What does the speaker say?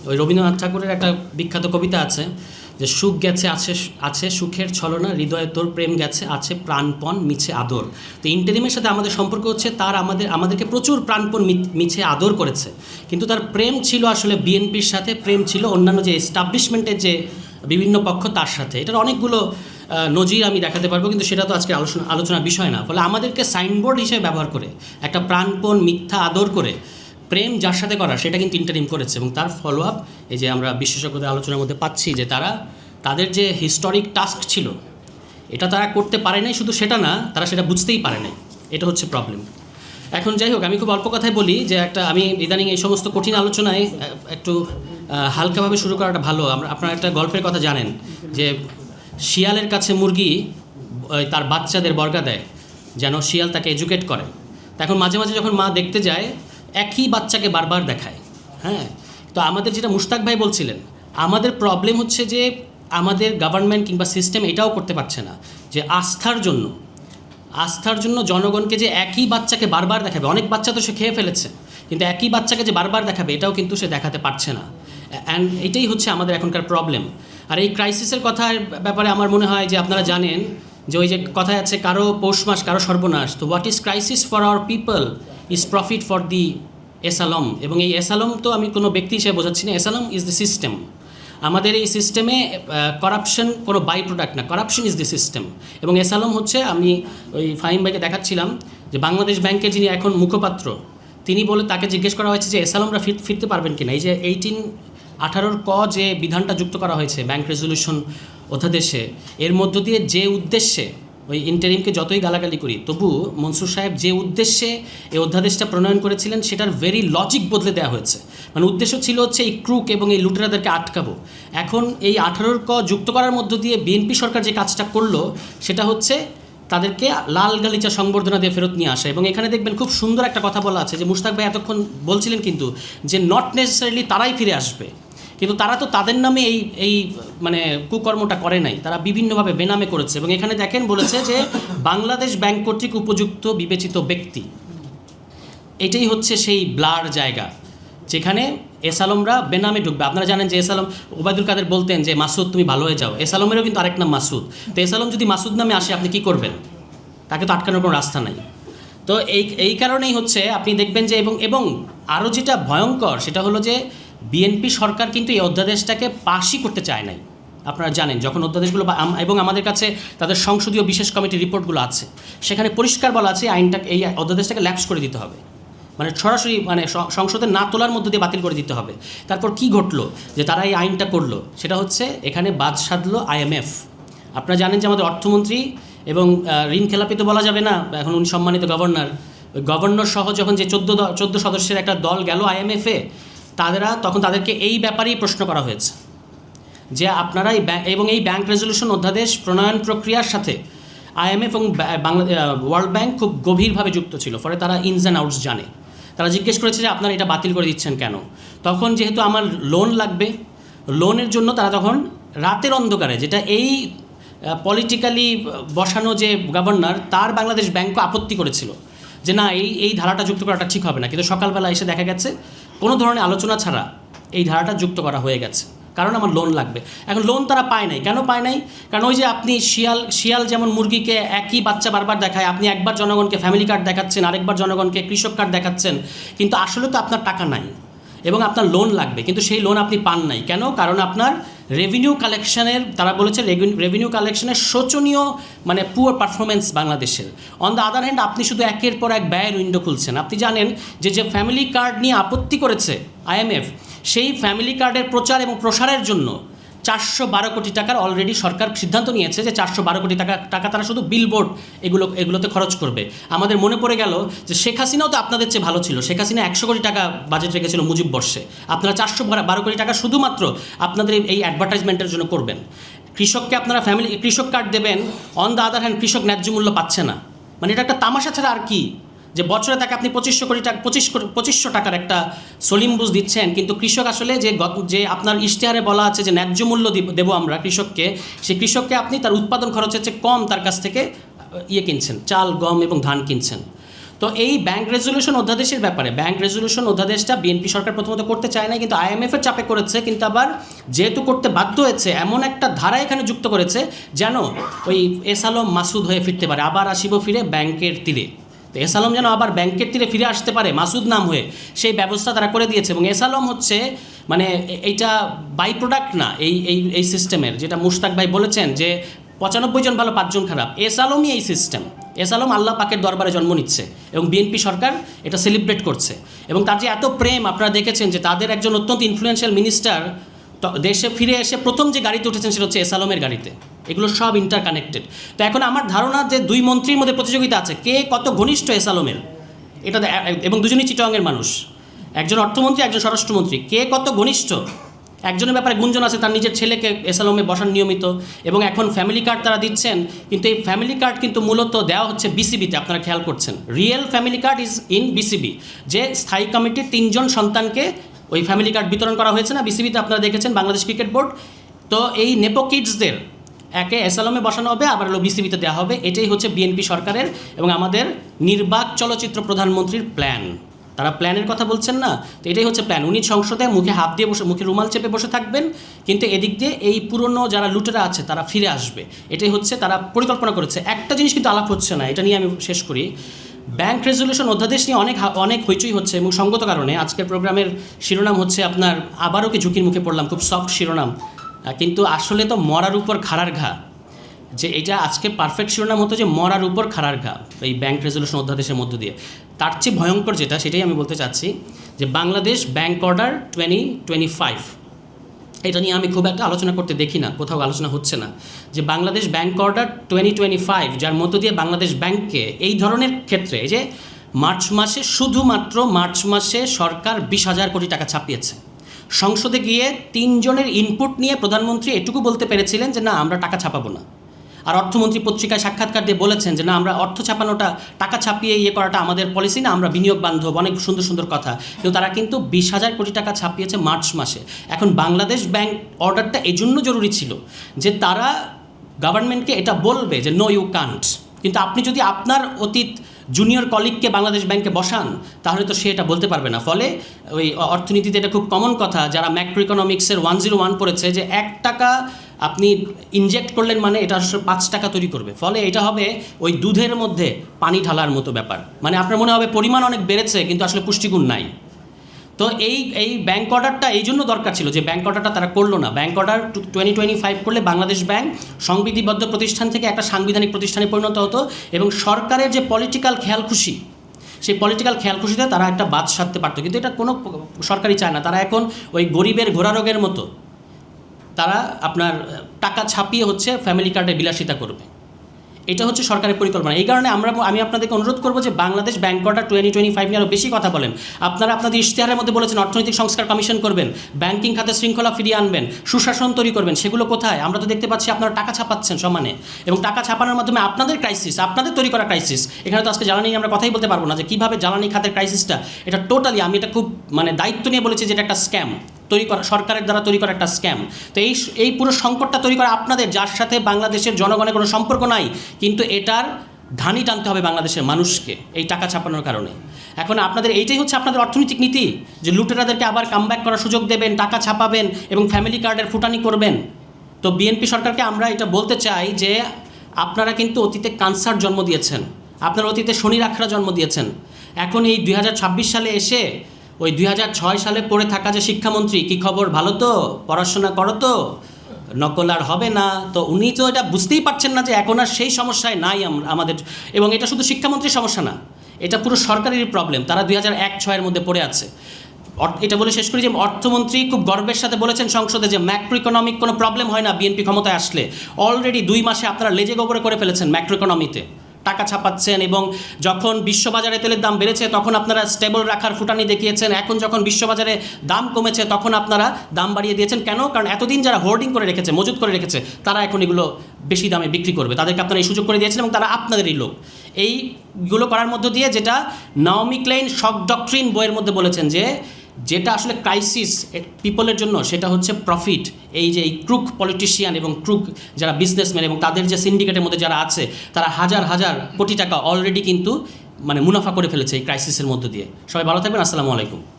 ওই রবীন্দ্রনাথ ঠাকুরের একটা বিখ্যাত কবিতা আছে যে সুখ গেছে আছে আছে সুখের ছলনা, হৃদয়ে তোর প্রেম গেছে আছে প্রাণপণ মিছে আদর। তো ইন্টারিমের সাথে আমাদের সম্পর্ক হচ্ছে তার আমাদেরকে প্রচুর প্রাণপণ মিছে আদর করেছে, কিন্তু তার প্রেম ছিল আসলে বিএনপির সাথে, প্রেম ছিল অন্যান্য যে এস্টাবলিশমেন্টের যে বিভিন্ন পক্ষ তার সাথে। এটার অনেকগুলো নজির আমি দেখাতে পারবো, কিন্তু সেটা তো আজকে আলোচনার বিষয় না। ফলে আমাদেরকে সাইনবোর্ড হিসেবে ব্যবহার করে একটা প্রাণপণ মিথ্যা আদর করে প্রেম যার সাথে করা সেটা কিন্তু ইন্টারিম করেছে, এবং তার ফলো আপ এই যে আমরা বিশেষজ্ঞদের আলোচনার মধ্যে পাচ্ছি যে তাদের যে হিস্টোরিক টাস্ক ছিল এটা তারা করতে পারে নাই। শুধু সেটা না, তারা সেটা বুঝতেই পারে নাই, এটা হচ্ছে প্রবলেম। এখন যাই হোক, আমি খুব অল্প কথায় বলি যে আমি ইদানিং এই সমস্ত কঠিন আলোচনায় একটু হালকাভাবে শুরু করাটা ভালো। আপনারা একটা গল্পের কথা জানেন যে শিয়ালের কাছে মুরগি তার বাচ্চাদের বর্গা দেয় যেন শিয়াল তাকে এডুকেট করে। তা এখন মাঝে মাঝে যখন মা দেখতে যায় একই বাচ্চাকে বারবার দেখায়। হ্যাঁ, তো আমাদের যেটা মুশতাক ভাই বলছিলেন, আমাদের প্রবলেম হচ্ছে যে আমাদের গভর্নমেন্ট কিংবা সিস্টেম এটাও করতে পারছে না যে আস্থার জন্য জনগণকে যে একই বাচ্চাকে বারবার দেখাবে। অনেক বাচ্চা তো সে খেয়ে ফেলেছে, কিন্তু একই বাচ্চাকে যে বারবার দেখাবে এটাও কিন্তু সে দেখাতে পারছে না। অ্যান্ড এটাই হচ্ছে আমাদের এখনকার প্রবলেম। আর এই ক্রাইসিসের কথার ব্যাপারে আমার মনে হয় যে আপনারা জানেন যে ওই যে কথায় আছে কারো পৌষ মাস কারো সর্বনাশ। তো what is crisis for our people is profit for the asylum. এবং এই এসালম তো আমি কোনো ব্যক্তি হিসেবে বোঝাচ্ছি না, এসালম ইজ দ্য সিস্টেম। আমাদের এই সিস্টেমে করাপশন কোনো বাই প্রোডাক্ট না, করাপশন ইজ দি সিস্টেম। এবং এসালম হচ্ছে, আমি ওই ফাহিম ভাইকে দেখাচ্ছিলাম যে বাংলাদেশ ব্যাংকের যিনি এখন মুখপাত্র, তিনি তাকে জিজ্ঞেস করা হয়েছে যে এসালমরা ফিরতে পারবেন কিনা। এই যে 18 ক যে বিধানটা যুক্ত করা হয়েছে ব্যাংক রেজলিউশন অধ্যাদেশে, এর মধ্য দিয়ে যে উদ্দেশ্যে ওই ইন্টারিমকে যতই গালাগালি করি, তবু মনসুর সাহেব যে উদ্দেশ্যে এই অধ্যাদেশটা প্রণয়ন করেছিলেন সেটার ভেরি লজিক বদলে দেওয়া হয়েছে। মানে উদ্দেশ্য ছিল হচ্ছে এই ক্রুক এবং এই লুটেরাদেরকে আটকাবো। এখন এই 18 ক যুক্ত করার মধ্য দিয়ে বিএনপি সরকার যে কাজটা করলো সেটা হচ্ছে তাদেরকে লাল গালিচা সংবর্ধনা দিয়ে ফেরত নিয়ে আসা। এবং এখানে দেখবেন খুব সুন্দর একটা কথা বলা আছে যে মুশতাক ভাই এতক্ষণ বলছিলেন কিন্তু যে নট নেসেসারিলি তারাই ফিরে আসবে, কিন্তু তারা তো তাদের নামে এই মানে কুকর্মটা করে নাই, তারা বিভিন্নভাবে বেনামে করেছে। এবং এখানে দেখেন বলেছে যে বাংলাদেশ ব্যাংক কর্তৃক উপযুক্ত বিবেচিত ব্যক্তি, এটাই হচ্ছে সেই ব্লার জায়গা যেখানে এসালমরা বেনামে ঢুকবে। আপনারা জানেন যে এসালম, ওবায়দুল কাদের বলতেন যে মাসুদ তুমি ভালো হয়ে যাও, এসালমেরও কিন্তু আরেক নাম মাসুদ। তো এসালম যদি মাসুদ নামে আসে আপনি কি করবেন? তাকে তো আটকানোর কোনো রাস্তা নাই। তো এই কারণেই হচ্ছে আপনি দেখবেন যে এবং আরও যেটা ভয়ঙ্কর সেটা হলো যে বিএনপি সরকার কিন্তু এই অধ্যাদেশটাকে পাশই করতে চায় নাই। আপনারা জানেন যখন অধ্যাদেশগুলো এবং আমাদের কাছে তাদের সংসদীয় বিশেষ কমিটির রিপোর্টগুলো আছে, সেখানে পরিষ্কার বলা আছে এই অধ্যাদেশটাকে ল্যাপস করে দিতে হবে, মানে সরাসরি মানে সংসদে না তোলার মধ্য দিয়ে বাতিল করে দিতে হবে। তারপর কি ঘটলো যে তারা এই আইনটা করলো, সেটা হচ্ছে এখানে বাদ সাধলো IMF। আপনারা জানেন যে আমাদের অর্থমন্ত্রী এবং ঋণ খেলাপি তো বলা যাবে না, এখন উনি সম্মানিত গভর্নর সহ যখন যে 14 সদস্যের একটা দল গেল IMF-এ, তখন তাদেরকে এই ব্যাপারেই প্রশ্ন করা হয়েছে যে আপনারা এই ব্যাংক রেজলিউশন অধ্যাদেশ প্রণয়ন প্রক্রিয়ার সাথে IMF এবং ওয়ার্ল্ড ব্যাংক খুব গভীরভাবে যুক্ত ছিল, ফলে তারা ইনস অ্যান্ড আউটস জানে। তারা জিজ্ঞেস করেছে যে আপনারা এটা বাতিল করে দিচ্ছেন কেন? তখন যেহেতু আমার লোন লাগবে, লোনের জন্য তারা তখন রাতের অন্ধকারে, যেটা এই পলিটিক্যালি বসানো যে গভর্নর তার বাংলাদেশ ব্যাংকও আপত্তি করেছিল যে না এই ধারাটা যুক্ত করাটা ঠিক হবে না, কিন্তু সকালবেলা এসে দেখা গেছে কোনো ধরনের আলোচনা ছাড়া এই ধারাটা যুক্ত করা হয়ে গেছে, কারণ আমার লোন লাগবে। এখন লোন তারা পায় নাই, কেন পায় নাই? কারণ ওই যে আপনি শিয়াল যেমন মুরগিকে একই বাচ্চা বারবার দেখায়, আপনি একবার জনগণকে ফ্যামিলি কার্ড দেখাচ্ছেন, আরেকবার জনগণকে কৃষক কার্ড দেখাচ্ছেন, কিন্তু আসলে তো আপনার টাকা নাই এবং আপনার লোন লাগবে, কিন্তু সেই লোন আপনি পান নাই। কেন? কারণ আপনার রেভিনিউ কালেকশনের, তারা বলেছে রেভিনিউ কালেকশনের শোচনীয় মানে পুয়ার পারফরমেন্স বাংলাদেশের। অন দ্য আদার হ্যান্ড আপনি শুধু একের পর এক ব্যয়ের উইন্ডো খুলছেন। আপনি জানেন যে ফ্যামিলি কার্ড নিয়ে আপত্তি করেছে IMF, সেই ফ্যামিলি কার্ডের প্রচার এবং প্রসারের জন্য 412 কোটি টাকার অলরেডি সরকার সিদ্ধান্ত নিয়েছে যে 412 কোটি টাকা তারা শুধু বিলবোর্ড এগুলোতে খরচ করবে। আমাদের মনে পড়ে গেল যে শেখ হাসিনাও তো আপনাদের চেয়ে ভালো ছিল। শেখ হাসিনা 100 কোটি টাকা বাজেট রেখেছিল মুজিব বর্ষে, আপনারা 412 কোটি টাকা শুধুমাত্র আপনাদের এই অ্যাডভার্টাইজমেন্টের জন্য করবেন। কৃষককে আপনারা কৃষক কার্ড দেবেন, অন দ্য আদার হ্যান্ড কৃষক ন্যায্য মূল্য পাচ্ছে না। মানে এটা একটা তামাশা ছাড়া আর কি, যে বছরে তাকে আপনি 2500 টাকার একটা সলিম বুঝ দিচ্ছেন, কিন্তু কৃষক আসলে যে আপনার ইশতেহারে বলা আছে যে ন্যায্য মূল্য দেবো আমরা কৃষককে, সেই কৃষককে আপনি তার উৎপাদন খরচের চেয়ে কম তার কাছ থেকে কিনছেন, চাল গম এবং ধান কিনছেন। তো তো এই ব্যাংক রেজলিউশন অধ্যাদেশের ব্যাপারে, ব্যাংক রেজলিউশন অধ্যাদেশটা বিএনপি সরকার প্রথমত করতে চায় না, কিন্তু আইএমএফের চাপে করেছে, কিন্তু আবার যেহেতু করতে বাধ্য হয়েছে এমন একটা ধারা এখানে যুক্ত করেছে যেন ওই এস আলম মাসুদ হয়ে ফিরতে পারে, আবার আসিব ফিরে ব্যাংকের তীরে। তো এস আলম যেন আবার ব্যাংকের তীরে ফিরে আসতে পারে মাসুদ নাম হয়ে, সেই ব্যবস্থা তারা করে দিয়েছে। এবং এস আলম হচ্ছে মানে এইটা বাই প্রোডাক্ট না এই এই এই সিস্টেমের, যেটা মুশতাক ভাই বলেছেন যে 95 জন ভালো 5 জন খারাপ, এস আলমই এই সিস্টেম। এস আলম আল্লাহ পাকের দরবারে জন্ম নিচ্ছে এবং বিএনপি সরকার এটা সেলিব্রেট করছে। এবং তার যে এত প্রেম, আপনারা দেখেছেন যে তাদের একজন অত্যন্ত ইনফ্লুয়েন্সিয়াল মিনিস্টার দেশে ফিরে এসে প্রথম যে গাড়িতে উঠেছেন সেটা হচ্ছে এস আলমের গাড়িতে। এগুলো সব ইন্টারকানেক্টেড। তো এখন আমার ধারণা যে দুই মন্ত্রীর মধ্যে প্রতিযোগিতা আছে কে কত ঘনিষ্ঠ এস আলমের, এটা এবং দুজনই চিটাগাংয়ের মানুষ, একজন অর্থমন্ত্রী একজন স্বরাষ্ট্রমন্ত্রী, কে কত ঘনিষ্ঠ। একজনের ব্যাপারে গুঞ্জন আছে তার নিজের ছেলেকে এস আলমে বসান নিয়মিত, এবং এখন ফ্যামিলি কার্ড তারা দিচ্ছেন, কিন্তু এই ফ্যামিলি কার্ড কিন্তু মূলত দেওয়া হচ্ছে বিসিবিতে, আপনারা খেয়াল করছেন। Real family card is in BCB, যে স্থায়ী কমিটির 3 জন সন্তানকে ওই ফ্যামিলি কার্ড বিতরণ করা হয়েছে না বিসিবিতে, আপনারা দেখেছেন বাংলাদেশ ক্রিকেট বোর্ড। তো এই নেপো কিডসদের একে এস আলমে বসানো হবে, আবার হলো বিসিবিতে দেওয়া হবে। এটাই হচ্ছে বিএনপি সরকারের এবং আমাদের নির্বাক চলচ্চিত্র প্রধানমন্ত্রীর প্ল্যান। তারা প্ল্যানের কথা বলছেন না, তো এটাই হচ্ছে প্ল্যান। উনি সংসদে মুখে হাত দিয়ে বসে, মুখে রুমাল চেপে বসে থাকবেন, কিন্তু এদিক দিয়ে এই পুরনো যারা লুটেরা আছে তারা ফিরে আসবে। এটাই হচ্ছে তারা পরিকল্পনা করেছে। একটা জিনিস কিন্তু আলাপ হচ্ছে না, এটা নিয়ে আমি শেষ করি। ব্যাংক রেজলিউশন অধ্যাদেশ নিয়ে অনেক হইচই হচ্ছে, এবং সঙ্গত কারণে আজকের প্রোগ্রামের শিরোনাম হচ্ছে আপনার আবারও কি ঝুঁকির মুখে পড়লাম, খুব সফট শিরোনাম, কিন্তু আসলে তো মরার উপর খাড়ার ঘা। যে এটা আজকে পারফেক্ট শিরোনাম হতো যে মরার উপর খাড়ার ঘা এই ব্যাংক রেজলিউশন অধ্যাদেশের মধ্য দিয়ে। তার চেয়ে ভয়ঙ্কর যেটা, সেটাই আমি বলতে চাচ্ছি যে বাংলাদেশ ব্যাংক অর্ডার 2025, এটা নিয়ে আমি খুব একটা আলোচনা করতে দেখি না, কোথাও আলোচনা হচ্ছে না। যে বাংলাদেশ ব্যাংক অর্ডার 2025, যার মধ্য দিয়ে বাংলাদেশ ব্যাংককে এই ধরনের ক্ষেত্রে, এই যে মার্চ মাসে, শুধুমাত্র মার্চ মাসে সরকার 20,000 কোটি টাকা ছাপিয়েছে। সংসদে গিয়ে 3 জনের ইনপুট নিয়ে প্রধানমন্ত্রী এটুকু বলতে পেরেছিলেন যে না আমরা টাকা ছাপাবো না। আর অর্থমন্ত্রী পত্রিকায় সাক্ষাৎকার দিয়ে বলেছেন যে না আমরা অর্থ ছাপানোটা, টাকা ছাপিয়ে করাটা আমাদের পলিসি না, আমরা বিনিয়োগ বান্ধব, অনেক সুন্দর সুন্দর কথা। কিন্তু তারা কিন্তু 20,000 কোটি টাকা ছাপিয়েছে মার্চ মাসে। এখন বাংলাদেশ ব্যাংক অর্ডারটা এই জন্য জরুরি ছিল যে তারা গভর্নমেন্টকে এটা বলবে যে নো ইউ কান্ট। কিন্তু আপনি যদি আপনার অতীত জুনিয়র কলিগকে বাংলাদেশ ব্যাংকে বসান, তাহলে তো সে এটা বলতে পারবে না। ফলে ওই অর্থনীতিতে এটা খুব কমন কথা, যারা ম্যাক্রো ইকোনমিক্সের 101 পড়েছে, যে 1 টাকা আপনি ইনজেক্ট করলেন মানে এটা আসলে 5 টাকা তৈরি করবে। ফলে এটা হবে ওই দুধের মধ্যে পানি ঢালার মতো ব্যাপার, মানে আপনার মনে হবে পরিমাণ অনেক বেড়েছে কিন্তু আসলে পুষ্টিগুণ নাই। তো এই ব্যাংক অর্ডারটা এই জন্য দরকার ছিল, যে ব্যাংক অর্ডারটা তারা করলো না। ব্যাংক অর্ডার 2025 করলে বাংলাদেশ ব্যাংক সংবিধিবদ্ধ প্রতিষ্ঠান থেকে একটা সাংবিধানিক প্রতিষ্ঠানে পরিণত হতো, এবং সরকারের যে পলিটিক্যাল খেয়ালখুশি, সেই পলিটিক্যাল খেয়ালখুশিতে তারা একটা বাদ সাধতে পারতো। কিন্তু এটা কোনো সরকারই চায় না। তারা এখন ওই গরিবের ঘোড়া রোগের মতো তারা আপনার টাকা ছাপিয়ে হচ্ছে ফ্যামিলি কার্ডে বিলাসিতা করবে। এটা হচ্ছে সরকারের পরিকল্পনা। এই কারণে আমি আপনাদেরকে অনুরোধ করবো যে বাংলাদেশ ব্যাংক অর্ডার 2025 নিয়ে আরও বেশি কথা বলেন। আপনারা আপনাদের ইশতেহারের মধ্যে বলেছেন অর্থনৈতিক সংস্কার কমিশন করবেন, ব্যাংকিং খাতে শৃঙ্খলা ফিরিয়ে আনবেন, সুশাসন তৈরি করবেন। সেগুলো কোথায়? আমরা তো দেখতে পাচ্ছি আপনারা টাকা ছাপাচ্ছেন সমানে, এবং টাকা ছাপানোর মাধ্যমে আপনাদের ক্রাইসিস, আপনাদের তৈরি করা ক্রাইসিস। এখানে তো আজকে জ্বালানি আমরা কথাই বলতে পারবো না যে কীভাবে জ্বালানি খাতের ক্রাইসিসটা, এটা টোটালি, আমি এটা খুব মানে দায়িত্ব নিয়ে বলেছি যে এটা একটা স্ক্যাম তৈরি করা, সরকারের দ্বারা তৈরি করা একটা স্ক্যাম। তো এই পুরো সংকটটা তৈরি করা আপনাদের, যার সাথে বাংলাদেশের জনগণের কোনো সম্পর্ক নাই, কিন্তু এটার ঘানি টানতে হবে বাংলাদেশের মানুষকে এই টাকা ছাপানোর কারণে। এখন আপনাদের এইটাই হচ্ছে আপনাদের অর্থনৈতিক নীতি, যে লুটেরাদেরকে আবার কামব্যাক করার সুযোগ দেবেন, টাকা ছাপাবেন এবং ফ্যামিলি কার্ডের ফুটানি করবেন। তো বিএনপি সরকারকে আমরা এটা বলতে চাই যে আপনারা কিন্তু অতীতে ক্যান্সার জন্ম দিয়েছেন, আপনারা অতীতে শনির আখড়া জন্ম দিয়েছেন। এখন এই 2026 সালে এসে ওই 2006 সালে পড়ে থাকা যে শিক্ষামন্ত্রী, কী খবর, ভালো তো, পড়াশোনা করো তো, নকল আর হবে না, তো উনি তো এটা বুঝতেই পারছেন না যে এখন আর সেই সমস্যায় নাই আমাদের। এবং এটা শুধু শিক্ষামন্ত্রীর সমস্যা না, এটা পুরো সরকারেরই প্রবলেম। তারা 2001-06 মধ্যে পড়ে আছে। এটা বলে শেষ করি যে অর্থমন্ত্রী খুব গর্বের সাথে বলেছেন সংসদে যে ম্যাক্রো ইকোনমিক কোনো প্রবলেম হয় না বিএনপি ক্ষমতায় আসলে। অলরেডি 2 মাসে আপনারা লেজে গোবরে করে ফেলেছেন ম্যাক্রো ইকোনমিতে, টাকা ছাপাচ্ছেন, এবং যখন বিশ্ববাজারে তেলের দাম বেড়েছে তখন আপনারা স্টেবল রাখার ফুটানি দেখিয়েছেন। এখন যখন বিশ্ববাজারে দাম কমেছে তখন আপনারা দাম বাড়িয়ে দিয়েছেন। কেন? কারণ এতদিন যারা হোর্ডিং করে রেখেছে, মজুত করে রেখেছে, তারা এখন এগুলো বেশি দামে বিক্রি করবে, তাদেরকে আপনারা এই সুযোগ করে দিয়েছেন, এবং তারা আপনাদেরই লোক। এইগুলো করার মধ্য দিয়ে, যেটা নাওমি ক্লেইন শক ডক্ট্রিন বইয়ের মধ্যে বলেছেন, যে যেটা আসলে ক্রাইসিস পিপলের জন্য সেটা হচ্ছে প্রফিট। এই যে এই ক্রুক পলিটিশিয়ান এবং ক্রুক যারা বিজনেসম্যান এবং তাদের যে সিন্ডিকেটের মধ্যে যারা আছে, তারা হাজার হাজার কোটি টাকা অলরেডি কিন্তু মানে মুনাফা করে ফেলেছে এই ক্রাইসিসের মধ্য দিয়ে। সবাই ভালো থাকবেন, আসসালামু আলাইকুম।